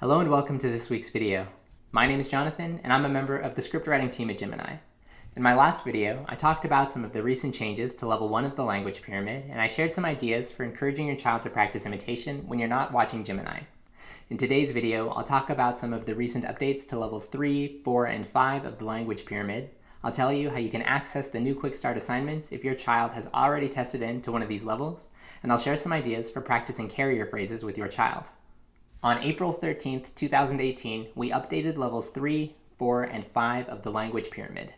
Hello and welcome to this week's video. My name is Jonathan and I'm a member of the script writing team at Gemiini. In my last video, I talked about some of the recent changes to level 1 of the language pyramid, and I shared some ideas for encouraging your child to practice imitation when you're not watching Gemiini. In today's video, I'll talk about some of the recent updates to levels 3, 4, and 5 of the language pyramid. I'll tell you how you can access the new Quick Start assignments if your child has already tested into one of these levels, and I'll share some ideas for practicing carrier phrases with your child. On April 13th, 2018, we updated levels 3, 4, and 5 of the language pyramid.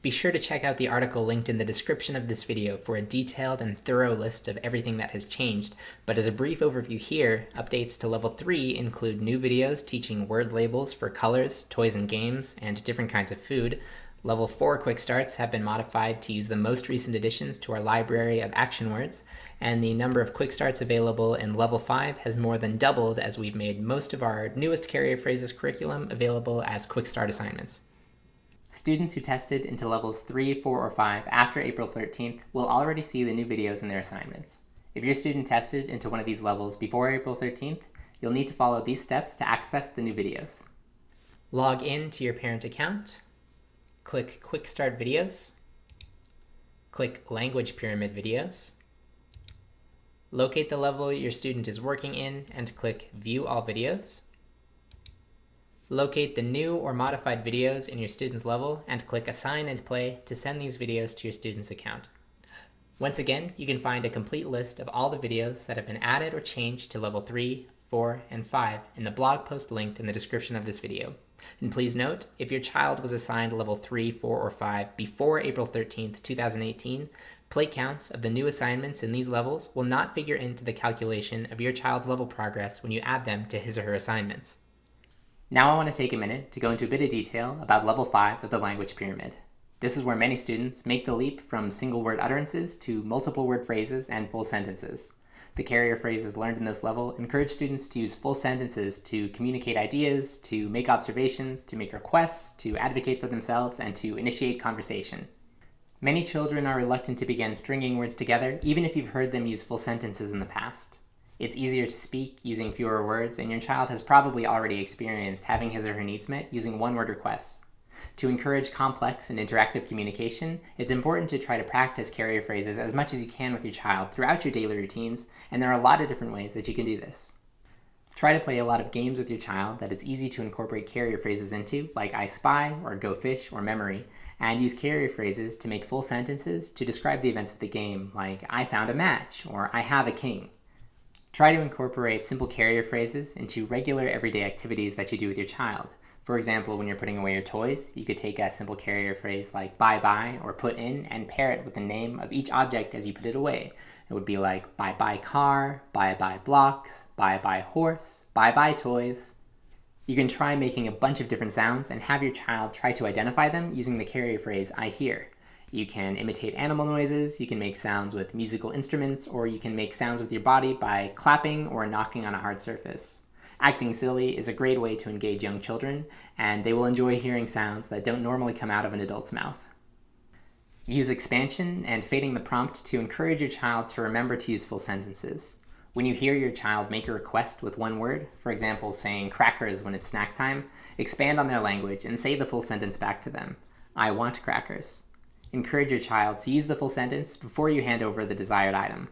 Be sure to check out the article linked in the description of this video for a detailed and thorough list of everything that has changed, but as a brief overview here, updates to level 3 include new videos teaching word labels for colors, toys and games, and different kinds of food. Level 4 Quick Starts have been modified to use the most recent additions to our library of action words, and the number of Quick Starts available in Level 5 has more than doubled as we've made most of our newest carrier phrases curriculum available as Quick Start assignments. Students who tested into levels 3, 4, or 5 after April 13th will already see the new videos in their assignments. If your student tested into one of these levels before April 13th, you'll need to follow these steps to access the new videos. Log in to your parent account. Click Quick Start Videos. Click Language Pyramid Videos. Locate the level your student is working in and click View All Videos. Locate the new or modified videos in your student's level and click Assign and Play to send these videos to your student's account. Once again, you can find a complete list of all the videos that have been added or changed to level 3, 4, and 5 in the blog post linked in the description of this video. And please note, if your child was assigned level 3, 4, or 5 before April 13th, 2018, play counts of the new assignments in these levels will not figure into the calculation of your child's level progress when you add them to his or her assignments. Now I want to take a minute to go into a bit of detail about level 5 of the language pyramid. This is where many students make the leap from single word utterances to multiple word phrases and full sentences. The carrier phrases learned in this level encourage students to use full sentences to communicate ideas, to make observations, to make requests, to advocate for themselves, and to initiate conversation. Many children are reluctant to begin stringing words together, even if you've heard them use full sentences in the past. It's easier to speak using fewer words, and your child has probably already experienced having his or her needs met using one-word requests. To encourage complex and interactive communication, it's important to try to practice carrier phrases as much as you can with your child throughout your daily routines, and there are a lot of different ways that you can do this. Try to play a lot of games with your child that it's easy to incorporate carrier phrases into, like I spy, or go fish, or memory, and use carrier phrases to make full sentences to describe the events of the game, like I found a match, or I have a king. Try to incorporate simple carrier phrases into regular everyday activities that you do with your child. For example, when you're putting away your toys, you could take a simple carrier phrase like bye-bye or put in and pair it with the name of each object as you put it away. It would be like bye-bye car, bye-bye blocks, bye-bye horse, bye-bye toys. You can try making a bunch of different sounds and have your child try to identify them using the carrier phrase I hear. You can imitate animal noises, you can make sounds with musical instruments, or you can make sounds with your body by clapping or knocking on a hard surface. Acting silly is a great way to engage young children, and they will enjoy hearing sounds that don't normally come out of an adult's mouth. Use expansion and fading the prompt to encourage your child to remember to use full sentences. When you hear your child make a request with one word, for example saying crackers when it's snack time, expand on their language and say the full sentence back to them. I want crackers. Encourage your child to use the full sentence before you hand over the desired item.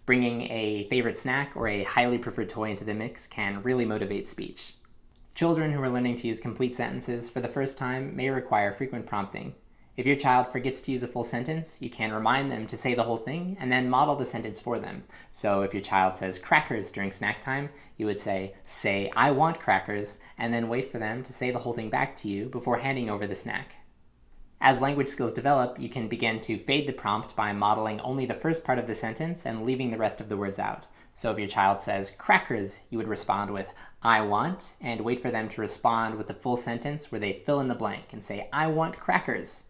Bringing a favorite snack or a highly preferred toy into the mix can really motivate speech. Children who are learning to use complete sentences for the first time may require frequent prompting. If your child forgets to use a full sentence, you can remind them to say the whole thing and then model the sentence for them. So if your child says crackers during snack time, you would say I want crackers, and then wait for them to say the whole thing back to you before handing over the snack. As language skills develop, you can begin to fade the prompt by modeling only the first part of the sentence and leaving the rest of the words out. So if your child says crackers, you would respond with I want, and wait for them to respond with the full sentence where they fill in the blank and say I want crackers.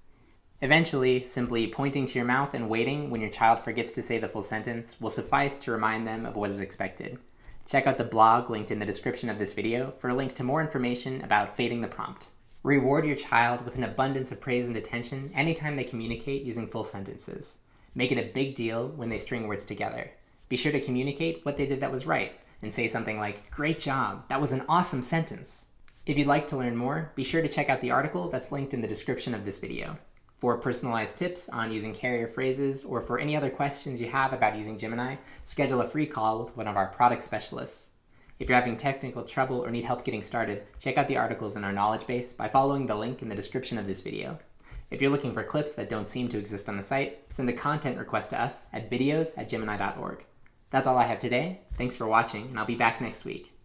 Eventually, simply pointing to your mouth and waiting when your child forgets to say the full sentence will suffice to remind them of what is expected. Check out the blog linked in the description of this video for a link to more information about fading the prompt. Reward your child with an abundance of praise and attention anytime they communicate using full sentences. Make it a big deal when they string words together. Be sure to communicate what they did that was right. and say something like, "Great job, that was an awesome sentence." If you'd like to learn more, be sure to check out the article that's linked in the description of this video. For personalized tips on using carrier phrases, or for any other questions you have about using Gemini, schedule a free call with one of our product specialists. If you're having technical trouble or need help getting started, check out the articles in our knowledge base by following the link in the description of this video. If you're looking for clips that don't seem to exist on the site, send a content request to us at videos@gemini.org. That's all I have today. Thanks for watching, and I'll be back next week.